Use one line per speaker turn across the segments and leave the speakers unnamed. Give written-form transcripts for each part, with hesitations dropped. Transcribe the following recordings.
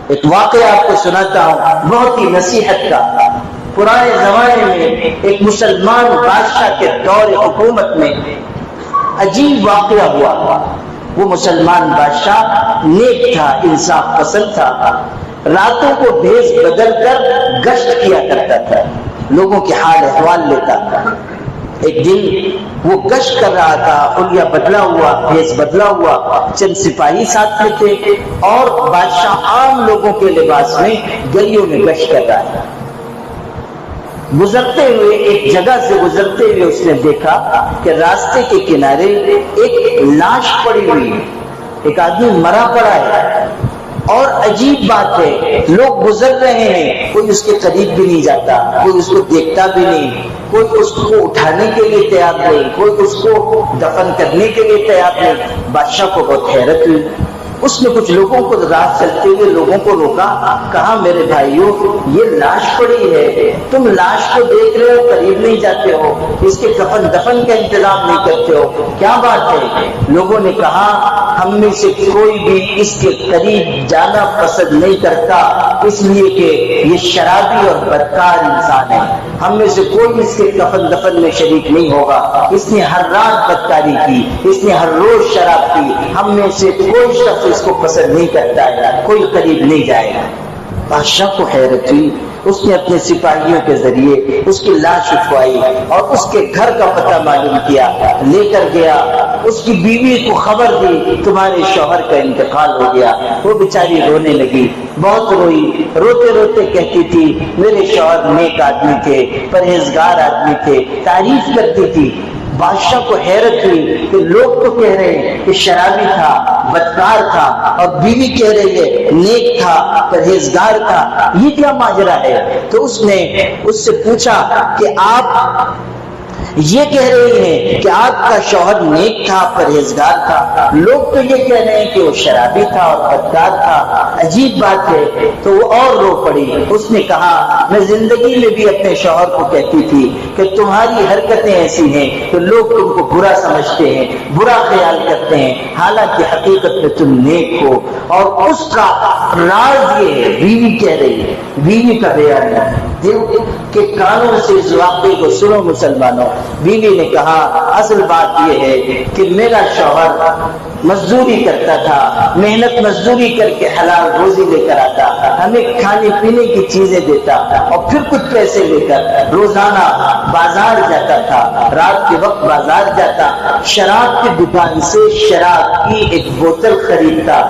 ایک واقعہ آپ کو سناتا ہوں بہت ہی نصیحت کا۔ پرانے زمانے میں ایک مسلمان بادشاہ کے دور حکومت میں عجیب واقعہ ہوا۔ وہ مسلمان بادشاہ نیک تھا، انصاف پسند تھا، راتوں کو بھیس بدل کر گشت کیا کرتا تھا، لوگوں کے حال احوال لیتا تھا۔ ایک دن وہ گشت کر رہا تھا، حلیہ بدلا ہوا، بھیس بدلا ہوا، چند سپاہی ساتھ میں تھے اور بادشاہ عام لوگوں کے لباس میں گلیوں میں گشت کر رہا تھا۔ گزرتے ہوئے ایک جگہ سے گزرتے ہوئے اس نے دیکھا کہ راستے کے کنارے ایک لاش پڑی ہوئی، ایک آدمی مرا پڑا ہے۔ اور عجیب بات ہے، لوگ گزر رہے ہیں، کوئی اس کے قریب بھی نہیں جاتا، کوئی اس کو دیکھتا بھی نہیں، کوئی اس کو اٹھانے کے لیے تیار نہیں، کوئی اس کو دفن کرنے کے لیے تیار نہیں۔ بادشاہ کو بہت حیرت ہوئی۔ اس نے کچھ لوگوں کو رات چلتے ہوئے لوگوں کو روکا، کہا میرے بھائیوں یہ لاش پڑی ہے، تم لاش کو دیکھ رہے ہو، قریب نہیں جاتے ہو، اس کے دفن کا انتظام نہیں کرتے ہو، کیا بات ہے؟ لوگوں نے کہا ہم میں سے کوئی بھی اس کے قریب جانا پسند نہیں کرتا، اس لیے کہ یہ شرابی اور بدکار انسان ہے، ہم میں سے کوئی اس کے دفن میں شریک نہیں ہوگا، اس نے ہر رات بدکاری کی، اس نے ہر روز شراب پی، ہم میں سے کوئی شخص اس کو پسند نہیں کرتا ہے، کوئی قریب نہیں جائے گا۔ بادشاہ کو حیرت ہوئی، اس نے اپنے سپاہیوں کے ذریعے اس کی لاش اٹھوائی اور اس کے گھر کا پتہ معلوم کیا، لے کر گیا، اس کی بیوی کو خبر دی تمہارے شوہر کا انتقال ہو گیا۔ وہ بیچاری رونے لگی، بہت روئی، روتے روتے کہتی تھی میرے شوہر نیک آدمی تھے، پرہیزگار آدمی تھے، تعریف کرتی تھی۔ بادشاہ کو حیرت ہوئی کہ لوگ تو کہہ رہے ہیں کہ شرابی تھا، بدکار تھا، اور بیوی کہہ رہی ہے نیک تھا، پرہیزگار تھا، یہ کیا ماجرا ہے؟ تو اس نے اس سے پوچھا کہ آپ یہ کہہ رہے ہیں کہ آپ کا شوہر نیک تھا، پرہیزگار تھا، لوگ تو یہ کہہ رہے ہیں کہ وہ شرابی تھا اور بدکار تھا، عجیب بات ہے۔ تو وہ اور رو پڑی۔ اس نے کہا میں زندگی میں بھی اپنے شوہر کو کہتی تھی کہ تمہاری حرکتیں ایسی ہیں کہ لوگ تم کو برا سمجھتے ہیں، برا خیال کرتے ہیں، حالانکہ حقیقت میں تم نیک ہو۔ اور اس کا راز یہ ہے، بیوی کہہ رہی ہے، بیوی کا بیان ہے، دل کے کانوں سے اس واقعے کو سنو مسلمانوں۔ بیوی نے کہا اصل بات یہ ہے کہ میرا شوہر مزدوری کرتا تھا، محنت مزدوری کر کے حلال روزی لے کر آتا، ہمیں کھانے پینے کی چیزیں دیتا اور پھر کچھ پیسے لے کر روزانہ بازار جاتا تھا، رات کے وقت بازار جاتا، شراب کی دکان سے شراب کی ایک بوتل خریدتا،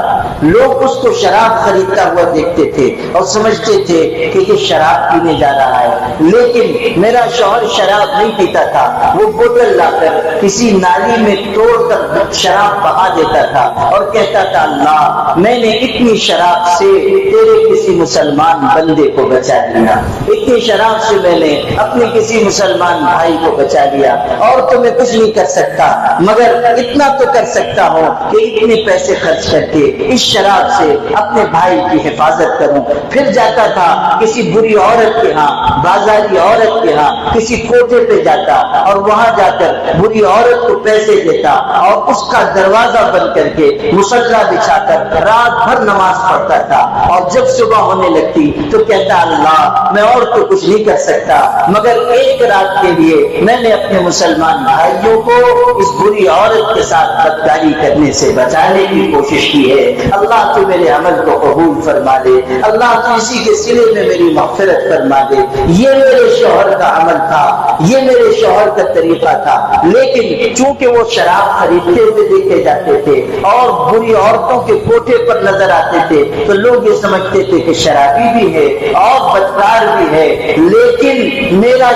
لوگ اس کو شراب خریدتا ہوا دیکھتے تھے اور سمجھتے تھے کہ یہ شراب پینے جا رہا ہے، لیکن میرا شوہر شراب نہیں پیتا تھا، وہ بوتل لا کر کسی نالی میں توڑ کر شراب بہا دیتا تھا اور کہتا تھا اللہ میں نے اتنی شراب سے تیرے کسی مسلمان بندے کو بچا لیا، اتنی شراب سے میں نے اپنے کسی مسلمان بھائی کو بچا لیا، اور تو میں کچھ نہیں کر سکتا مگر اتنا تو کر سکتا ہوں کہ اتنے پیسے خرچ کر کے اس شراب سے اپنے بھائی کی حفاظت کروں۔ پھر جاتا تھا کسی بری عورت کے ہاں، بازاری عورت کے ہاں، کسی کوٹے پہ جاتا اور وہاں جا کر بری عورت کو پیسے دیتا اور اس کا دروازہ بند کر کے مصلی بچھا کر رات بھر نماز پڑھتا تھا، اور جب صبح ہونے لگتی تو کہتا اللہ میں اور تو کچھ نہیں کر سکتا مگر ایک رات کے لیے میں نے اپنے مسلمان بھائیوں کو اس بری عورت کے ساتھ بدکاری کرنے سے بچانے کی کوشش کی ہے، اللہ تو میرے عمل کو قبول فرما دے، اللہ تو اسی کے سلے میں میری مغفرت فرما دے۔ یہ میرے شوہر کا عمل تھا، یہ میرے شوہر کا طریقہ تھا، لیکن چونکہ وہ شراب خریدتے ہوئے دیکھے جاتے تھے اور بری عورتوں کے کوٹے پر نظر آتے تھے تو لوگ یہ سمجھتے تھے کہ شرابی بھی ہے اور بدکار بھی ہے، لیکن میرا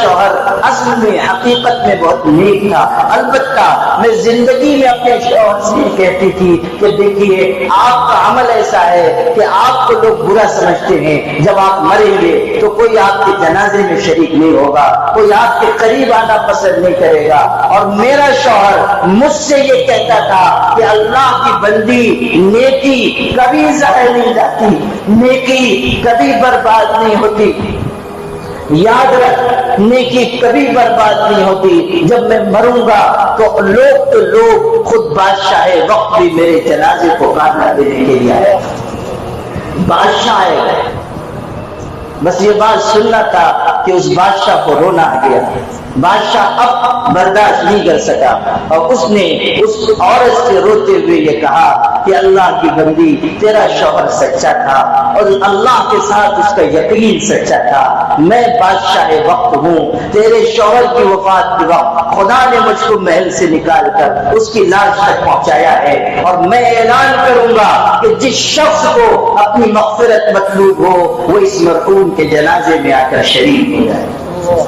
شوہر اصل میں حقیقت میں بہت نیک تھا۔ البتہ میں زندگی میں اپنے شوہر سے کہتی تھی کہ دیکھیے آپ کا عمل ایسا ہے کہ آپ کو لوگ برا سمجھتے ہیں، جب آپ مریں گے تو کوئی آپ کے جنازے میں شریک نہیں ہوگا، کوئی آپ کے قریب آنا پسند نہیں کرے گا۔ اور میرا شوہر مجھ سے یہ کہتا تھا کہ اللہ کی بندی نیکی کبھی ضائع نہیں جاتی، نیکی کبھی برباد نہیں ہوتی، یاد رکھ نیکی کبھی برباد نہیں ہوتی، جب میں مروں گا تو لوگ خود بادشاہ وقت بھی میرے جنازے کو کھانا دینے کے لیے آئے۔ بادشاہ ہے. بس یہ بات سننا تھا کہ اس بادشاہ کو رونا آ گیا. بادشاہ اب برداشت نہیں کر سکا اور اس نے اس عورت سے روتے ہوئے یہ کہا کہ اللہ کی بندی، تیرا شوہر سچا تھا اور اللہ کے ساتھ اس کا یقین سچا تھا. میں بادشاہ وقت ہوں. تیرے شوہر کی وفات کے وقت خدا نے مجھ کو محل سے نکال کر اس کی لاش تک پہنچایا ہے، اور میں اعلان کروں گا کہ جس شخص کو اپنی مغفرت مطلوب ہو وہ اس مرحوم کے جنازے میں آ کر شریک ہو جائے.